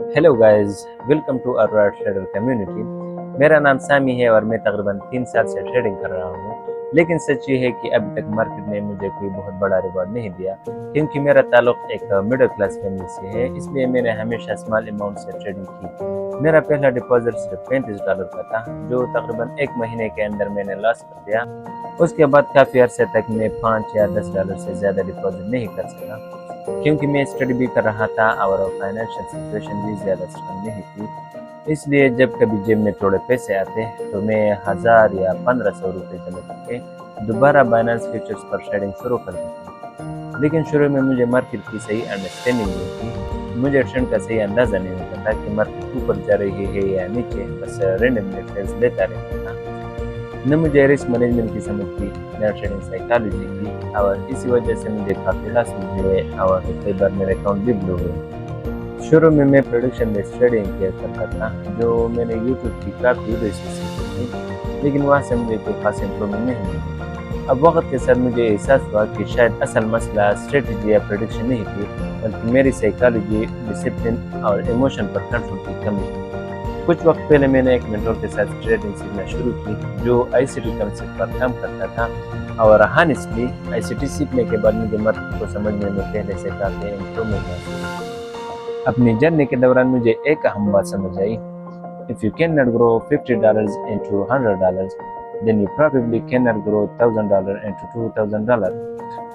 Hello guys, welcome to Aurora trader community. मेरा नाम सामी है और मैं तकरीबन 3 साल से ट्रेडिंग कर रहा हूँ। लेकिन सच ये है कि अभी तक मार्केट ने मुझे कोई बहुत बड़ा रिवॉर्ड नहीं दिया, क्योंकि मेरा ताल्लुक एक मिडिल क्लास फैमिली से है। इसलिए मैंने हमेशा स्मॉल अमाउंट से ट्रेडिंग की। मेरा पहला डिपॉजिट सिर्फ $35 का था, जो तकरीबन 1 महीने के अंदर मैंने लॉस कर दिया। उसके बाद काफ़ी अरसे तक मैं $5 या $10 से ज़्यादा डिपॉजिट नहीं कर सका, क्योंकि मैं स्टडी भी कर रहा था और फाइनेंशियल सिचुएशन भी ज़्यादा स्ट्रांग नहीं थी। इसलिए जब कभी जेब में थोड़े पैसे आते तो मैं 1000 या 1500 रुपये जमा करके दोबारा बाइनेंस फ्यूचर्स पर ट्रेडिंग शुरू कर देता। लेकिन शुरू में मुझे मार्केट की सही अंडरस्टैंडिंग नहीं थी। मुझे ट्रेंड का सही अंदाज़ा नहीं होता था कि मार्केट ऊपर जा रही है या नीचे, बस रैंडमली ट्रेड्स लेता रहता था। न मुझे रिस्क मैनेजमेंट की समझ थी, न ट्रेडिंग साइकोलॉजी की, और इसी वजह से मुझे काफ़ी लॉस हुए और कई बार मेरे अकाउंट भी ब्लू हुए। शुरू में मैं प्रोडक्शन बेस्ड ट्रेडिंग किया करता था, जो मैंने यूट्यूब की काफ़ी वीडियो से सीखी थी, लेकिन वहाँ से मुझे कोई खास इंप्रूवमेंट नहीं मिली। अब वक्त के साथ मुझे एहसास हुआ कि शायद असल मसला स्ट्रेटजी या प्रोडक्शन नहीं थी, बल्कि मेरी साइकोलॉजी, डिसिप्लिन और इमोशन पर कंट्रोल की कमी थी। कुछ वक्त पहले मैंने एक मेंटर के साथ ट्रेडिंग सीखना शुरू की, जो आईसीटी कंसेप्ट पर काम करता था, और हॉनेस्टली आईसीटी सीखने के बाद मुझे मार्केट को समझने में पहले से काफ़ी इम्प्रूवमेंट महसूस। अपनी जर्नी के दौरान मुझे एक अहम बात समझ आई: if you can not grow $50 into $100, then you probably cannot grow $1000 into $2000।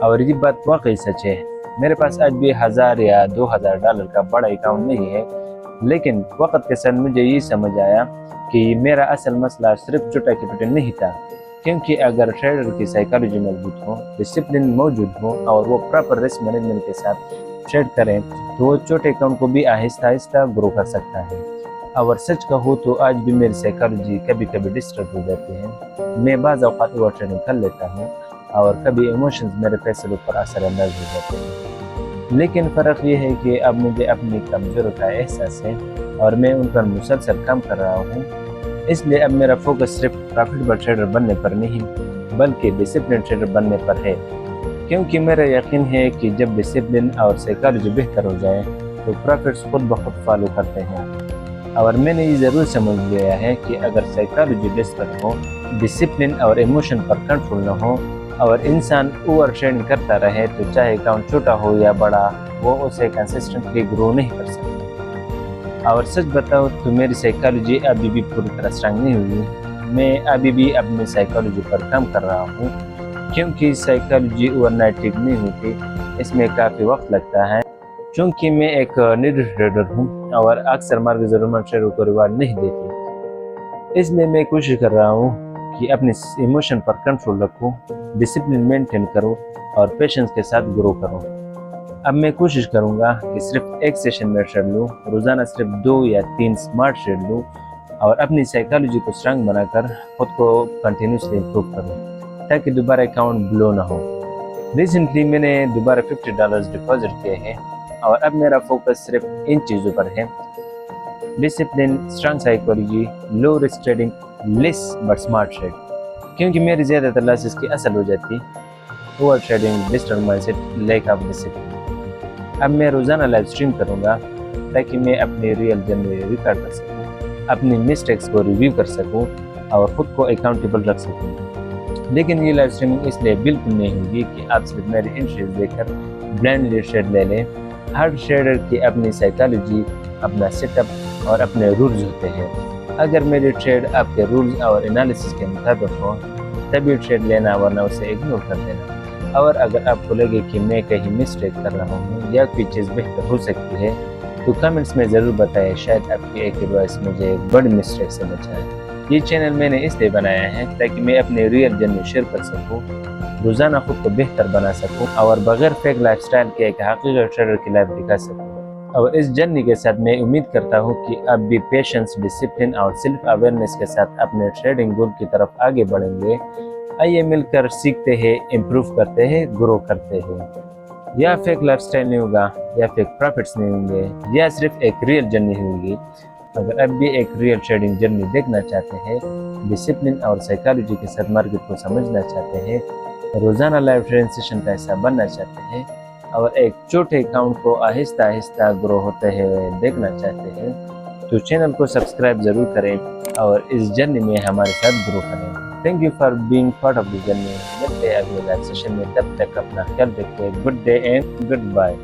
और ये बात वाकई सच है। मेरे पास आज भी 1000 या $2000 का बड़ा अकाउंट नहीं है, लेकिन वक्त के साथ मुझे ये समझ आया कि मेरा असल मसला सिर्फ छोटा कैपिटल नहीं था, क्योंकि अगर ट्रेडर की साइकोलॉजी मजबूत हो, डिसिप्लिन मौजूद हो और वो प्रॉपर रिस्क मैनेजमेंट के साथ ट्रेड करें, तो वो छोटे अकाउंट को भी आहिस्ता आहिस्ता ग्रो कर सकता है। और सच कहूँ तो आज भी मेरी साइकोलॉजी कभी कभी डिस्टर्ब हो जाती है। मैं बाज़ औक़ात ओवर ट्रेडिंग कर लेता हूँ और कभी इमोशंस मेरे फैसलों पर असरअंदाज हो जाते हैं। लेकिन फ़र्क ये है कि अब मुझे अपनी कमज़ोरी का एहसास है और मैं उन पर मुसलसल काम कर रहा हूँ। इसलिए अब मेरा फोकस सिर्फ प्रॉफिटेबल ट्रेडर बनने पर नहीं, बल्कि डिसिप्लिन ट्रेडर बनने पर है, क्योंकि मेरा यकीन है कि जब डिसिप्लिन और साइकोलॉजी बेहतर हो जाए तो प्रॉफिट्स खुद ब खुद फॉलो करते हैं। और मैंने ये ज़रूर समझ लिया है कि अगर साइकोलॉजी बेहतर हो, डिसिप्लिन और इमोशन पर कंट्रोल न हो और इंसान ओवर ट्रेडिंग करता रहे, तो चाहे अकाउंट छोटा हो या बड़ा, वो उसे कंसिस्टेंटली ग्रो नहीं कर सकता। और सच बताओ तो मेरी साइकोलॉजी अभी भी पूरी तरह स्ट्रांग नहीं हुई। मैं अभी भी अपनी साइकोलॉजी पर काम कर रहा हूँ, क्योंकि साइकोलॉजी ओवरनाइट ठीक नहीं होती, इसमें काफ़ी वक्त लगता है। चूँकि मैं एक नीड ट्रेडर हूँ और अक्सर मार्केट ज़रूरत ट्रेडर को रिवार्ड नहीं देती, इसलिए मैं कोशिश कर रहा हूँ कि अपने इमोशन पर कंट्रोल रखूं, डिसिप्लिन मेंटेन करूं और पेशेंस के साथ ग्रो करूं। अब मैं कोशिश करूंगा कि सिर्फ एक सेशन में ट्रेड लूं, रोज़ाना सिर्फ 2 या 3 स्मार्ट ट्रेड लूं और अपनी साइकोलॉजी को स्ट्रांग बनाकर खुद को कंटिन्यूसली इम्प्रूव करूं, ताकि दोबारा अकाउंट ब्लो ना हो। रिसेंटली मैंने दोबारा $50 डिपॉजिट किए हैं और अब मेरा फोकस सिर्फ इन चीज़ों पर है: discipline, strong psychology, low risk trading, less but smart trade. क्योंकि मेरी ज़्यादातर लॉसेस की असल हो जाती over trading, disturb mindset, lack of discipline. अब मैं रोज़ाना लाइव स्ट्रीम करूँगा, ताकि मैं अपनी रियल जर्नी रिकॉर्ड कर सकूँ, अपनी मिस्टेक्स को रिव्यू कर सकूँ और ख़ुद को अकाउंटेबल रख सकूँ। लेकिन ये लाइव स्ट्रीमिंग इसलिए बिल्कुल नहीं होगी कि आप सिर्फ मेरी एंट्रीज देखकर ब्लाइंडली ट्रेड ले लें। हर ट्रेडर की अपनी साइकोलॉजी, अपना सेटअप और अपने रूल्स होते हैं। अगर मेरी ट्रेड आपके रूल्स और एनालिसिस के मुताबिक हो, तभी ट्रेड लेना, वरना उसे इग्नोर कर देना। और अगर आपको लगे कि मैं कहीं मिस्टेक कर रहा हूँ या कोई चीज़ बेहतर हो सकती है, तो कमेंट्स में ज़रूर बताएं। शायद आपकी एक एडवाइस मुझे एक बड़ी मिस्टेक से बचाए। ये चैनल मैंने इसलिए बनाया है ताकि मैं अपनी रियल जर्नी शेयर कर सकूँ, रोज़ाना खुद को बेहतर बना सकूँ और बगैर फेक लाइफस्टाइल के एक हकीकी ट्रेडर की लाइफ दिखा सकूँ। और इस जर्नी के साथ मैं उम्मीद करता हूँ कि आप भी पेशेंस, डिसिप्लिन और सेल्फ अवेयरनेस के साथ अपने ट्रेडिंग गोल की तरफ आगे बढ़ेंगे। आइए मिलकर सीखते हैं, इम्प्रूव करते हैं, ग्रो करते हैं। या फेक लाइफस्टाइल नहीं होगा, या फेक प्रॉफिट्स नहीं होंगे, या सिर्फ एक रियल जर्नी होगी। अगर आप भी एक रियल ट्रेडिंग जर्नी देखना चाहते हैं, डिसिप्लिन और साइकोलॉजी के साथ मार्केट को समझना चाहते हैं, रोज़ाना लाइव ट्रेडिंग सेशन का हिस्सा बनना चाहते हैं, اور ایک چھوٹے اکاؤنٹ کو آہستہ آہستہ گرو ہوتے ہوئے دیکھنا چاہتے ہیں تو چینل کو سبسکرائب ضرور کریں اور اس جرنی میں ہمارے ساتھ گرو کریں. Thank you for being part of the journey. ملتے ہیں اگلے لائیو سیشن میں، تب تک اپنا خیال رکھیں. Good day and good bye.